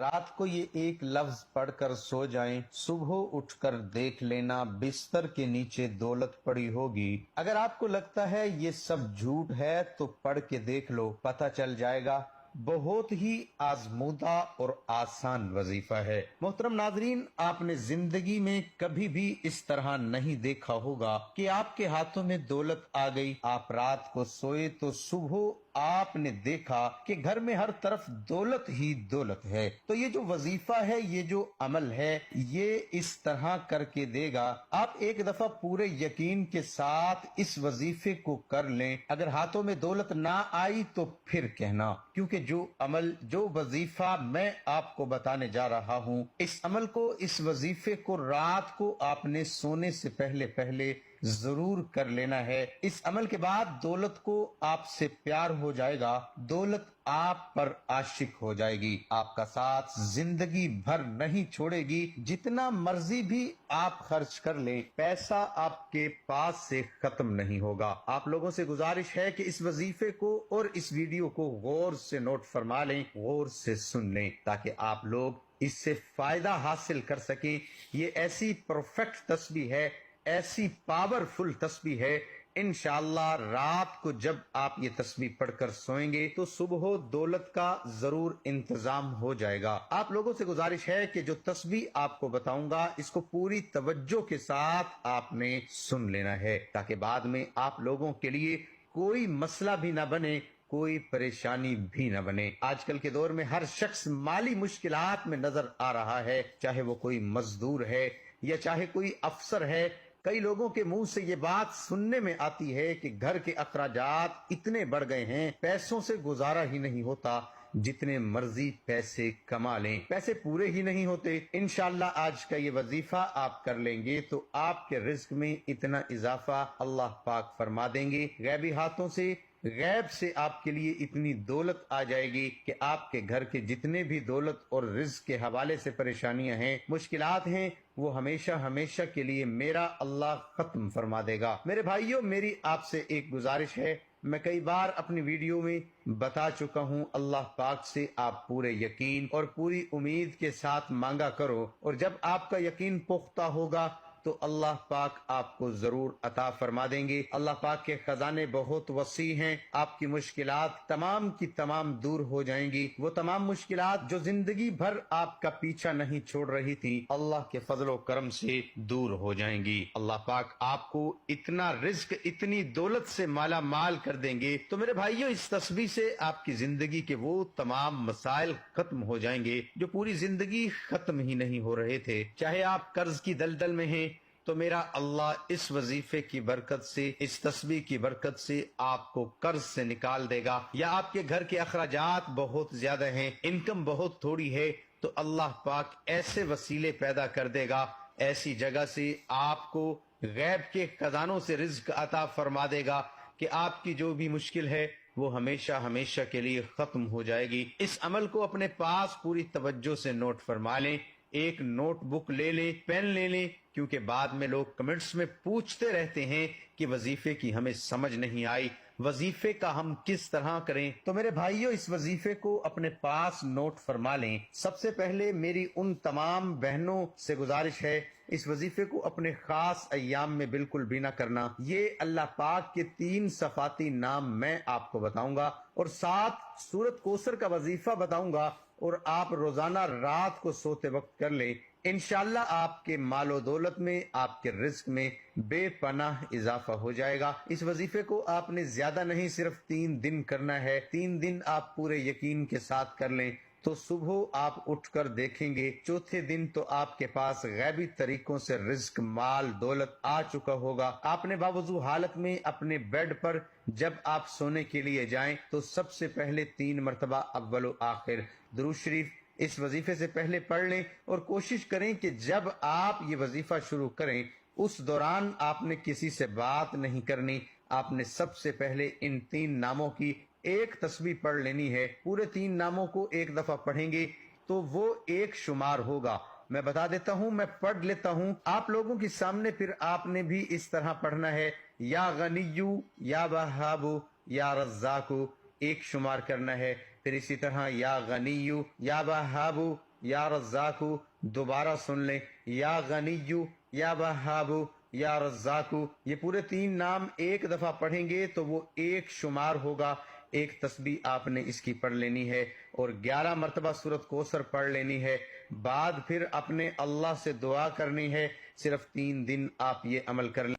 رات کو یہ ایک لفظ پڑھ کر سو جائیں، صبح اٹھ کر دیکھ لینا بستر کے نیچے دولت پڑی ہوگی۔ اگر آپ کو لگتا ہے یہ سب جھوٹ ہے تو پڑھ کے دیکھ لو، پتہ چل جائے گا۔ بہت ہی آزمودہ اور آسان وظیفہ ہے۔ محترم ناظرین، آپ نے زندگی میں کبھی بھی اس طرح نہیں دیکھا ہوگا کہ آپ کے ہاتھوں میں دولت آ گئی، آپ رات کو سوئے تو صبح آپ نے دیکھا کہ گھر میں ہر طرف دولت ہی دولت ہے۔ تو یہ جو وظیفہ ہے، یہ جو عمل ہے، یہ اس طرح کر کے دے گا۔ آپ ایک دفعہ پورے یقین کے ساتھ اس وظیفے کو کر لیں، اگر ہاتھوں میں دولت نہ آئی تو پھر کہنا، کیونکہ جو عمل، جو وظیفہ میں آپ کو بتانے جا رہا ہوں، اس عمل کو، اس وظیفے کو رات کو آپ نے سونے سے پہلے ضرور کر لینا ہے۔ اس عمل کے بعد دولت کو آپ سے پیار ہو جائے گا، دولت آپ پر عاشق ہو جائے گی، آپ کا ساتھ زندگی بھر نہیں چھوڑے گی۔ جتنا مرضی بھی آپ خرچ کر لیں، پیسہ آپ کے پاس سے ختم نہیں ہوگا۔ آپ لوگوں سے گزارش ہے کہ اس وظیفے کو اور اس ویڈیو کو غور سے نوٹ فرما لیں، غور سے سن لیں، تاکہ آپ لوگ اس سے فائدہ حاصل کر سکیں۔ یہ ایسی پرفیکٹ تسبیح ہے، ایسی پاورفل تسبیح ہے، انشاءاللہ رات کو جب آپ یہ تسبیح پڑھ کر سوئیں گے تو صبح دولت کا ضرور انتظام ہو جائے گا۔ آپ لوگوں سے گزارش ہے کہ جو تسبیح آپ کو بتاؤں گا، اس کو پوری توجہ کے ساتھ آپ نے سن لینا ہے، تاکہ بعد میں آپ لوگوں کے لیے کوئی مسئلہ بھی نہ بنے، کوئی پریشانی بھی نہ بنے۔ آج کل کے دور میں ہر شخص مالی مشکلات میں نظر آ رہا ہے، چاہے وہ کوئی مزدور ہے یا چاہے کوئی افسر ہے۔ کئی لوگوں کے منہ سے یہ بات سننے میں آتی ہے کہ گھر کے اخراجات اتنے بڑھ گئے ہیں، پیسوں سے گزارا ہی نہیں ہوتا، جتنے مرضی پیسے کما لیں، پیسے پورے ہی نہیں ہوتے۔ انشاءاللہ آج کا یہ وظیفہ آپ کر لیں گے تو آپ کے رزق میں اتنا اضافہ اللہ پاک فرما دیں گے، غیبی ہاتھوں سے، غیب سے آپ کے لیے اتنی دولت آ جائے گی کہ آپ کے گھر کے جتنے بھی دولت اور رزق کے حوالے سے پریشانیاں ہیں، مشکلات ہیں، وہ ہمیشہ ہمیشہ کے لیے میرا اللہ ختم فرما دے گا۔ میرے بھائیوں، میری آپ سے ایک گزارش ہے، میں کئی بار اپنی ویڈیو میں بتا چکا ہوں، اللہ پاک سے آپ پورے یقین اور پوری امید کے ساتھ مانگا کرو، اور جب آپ کا یقین پختہ ہوگا تو اللہ پاک آپ کو ضرور عطا فرما دیں گے۔ اللہ پاک کے خزانے بہت وسیع ہیں، آپ کی مشکلات تمام کی تمام دور ہو جائیں گی۔ وہ تمام مشکلات جو زندگی بھر آپ کا پیچھا نہیں چھوڑ رہی تھی، اللہ کے فضل و کرم سے دور ہو جائیں گی۔ اللہ پاک آپ کو اتنا رزق، اتنی دولت سے مالا مال کر دیں گے۔ تو میرے بھائیوں، اس تسبیح سے آپ کی زندگی کے وہ تمام مسائل ختم ہو جائیں گے جو پوری زندگی ختم ہی نہیں ہو رہے تھے۔ چاہے آپ قرض کی دلدل میں ہیں تو میرا اللہ اس وظیفے کی برکت سے، اس تسبیح کی برکت سے آپ کو قرض سے نکال دے گا، یا آپ کے گھر کے اخراجات بہت زیادہ ہیں، انکم بہت تھوڑی ہے، تو اللہ پاک ایسے وسیلے پیدا کر دے گا، ایسی جگہ سے آپ کو غیب کے خزانوں سے رزق عطا فرما دے گا کہ آپ کی جو بھی مشکل ہے وہ ہمیشہ ہمیشہ کے لیے ختم ہو جائے گی۔ اس عمل کو اپنے پاس پوری توجہ سے نوٹ فرما لیں، ایک نوٹ بک لے لیں، پین لے لیں، کیونکہ بعد میں لوگ کمنٹس میں پوچھتے رہتے ہیں کہ وظیفے کی ہمیں سمجھ نہیں آئی، وظیفے کا ہم کس طرح کریں۔ تو میرے بھائیوں، اس وظیفے کو اپنے پاس نوٹ فرما لیں۔ سب سے پہلے میری ان تمام بہنوں سے گزارش ہے، اس وظیفے کو اپنے خاص ایام میں بالکل بھی نہ کرنا۔ یہ اللہ پاک کے 3 صفاتی نام میں آپ کو بتاؤں گا، اور ساتھ سورت کوثر کا وظیفہ بتاؤں گا، اور آپ روزانہ رات کو سوتے وقت کر لیں۔ انشاءاللہ آپ کے مال و دولت میں، آپ کے رزق میں بے پناہ اضافہ ہو جائے گا۔ اس وظیفے کو آپ نے زیادہ نہیں، صرف 3 دن کرنا ہے۔ 3 دن آپ پورے یقین کے ساتھ کر لیں تو صبح آپ اٹھ کر دیکھیں گے، چوتھے دن تو آپ کے پاس غیبی طریقوں سے رزق، مال، دولت آ چکا ہوگا۔ آپ نے باوضو حالت میں اپنے بیڈ پر جب آپ سونے کے لیے جائیں تو سب سے پہلے 3 مرتبہ اول و آخر درود شریف اس وظیفے سے پہلے پڑھ لیں، اور کوشش کریں کہ جب آپ یہ وظیفہ شروع کریں اس دوران آپ نے کسی سے بات نہیں کرنی۔ آپ نے سب سے پہلے ان 3 ناموں کی ایک تسبیح پڑھ لینی ہے۔ پورے 3 ناموں کو ایک دفعہ پڑھیں گے تو وہ ایک شمار ہوگا۔ میں بتا دیتا ہوں، میں پڑھ لیتا ہوں آپ لوگوں کے سامنے، پھر آپ نے بھی اس طرح پڑھنا ہے۔ یا غنیو، یا وہاب، یا رزاق، ایک شمار کرنا ہے۔ پھر اسی طرح یا غنیو، یا وہاب، یا رزاقو، دوبارہ سن لیں، یا غنیو، یا وہابو، یا رزاقو، یہ پورے 3 نام ایک دفعہ پڑھیں گے تو وہ ایک شمار ہوگا، ایک تسبیح آپ نے اس کی پڑھ لینی ہے اور 11 مرتبہ سورۃ کوثر پڑھ لینی ہے، بعد پھر اپنے اللہ سے دعا کرنی ہے، صرف 3 دن آپ یہ عمل کر لیں۔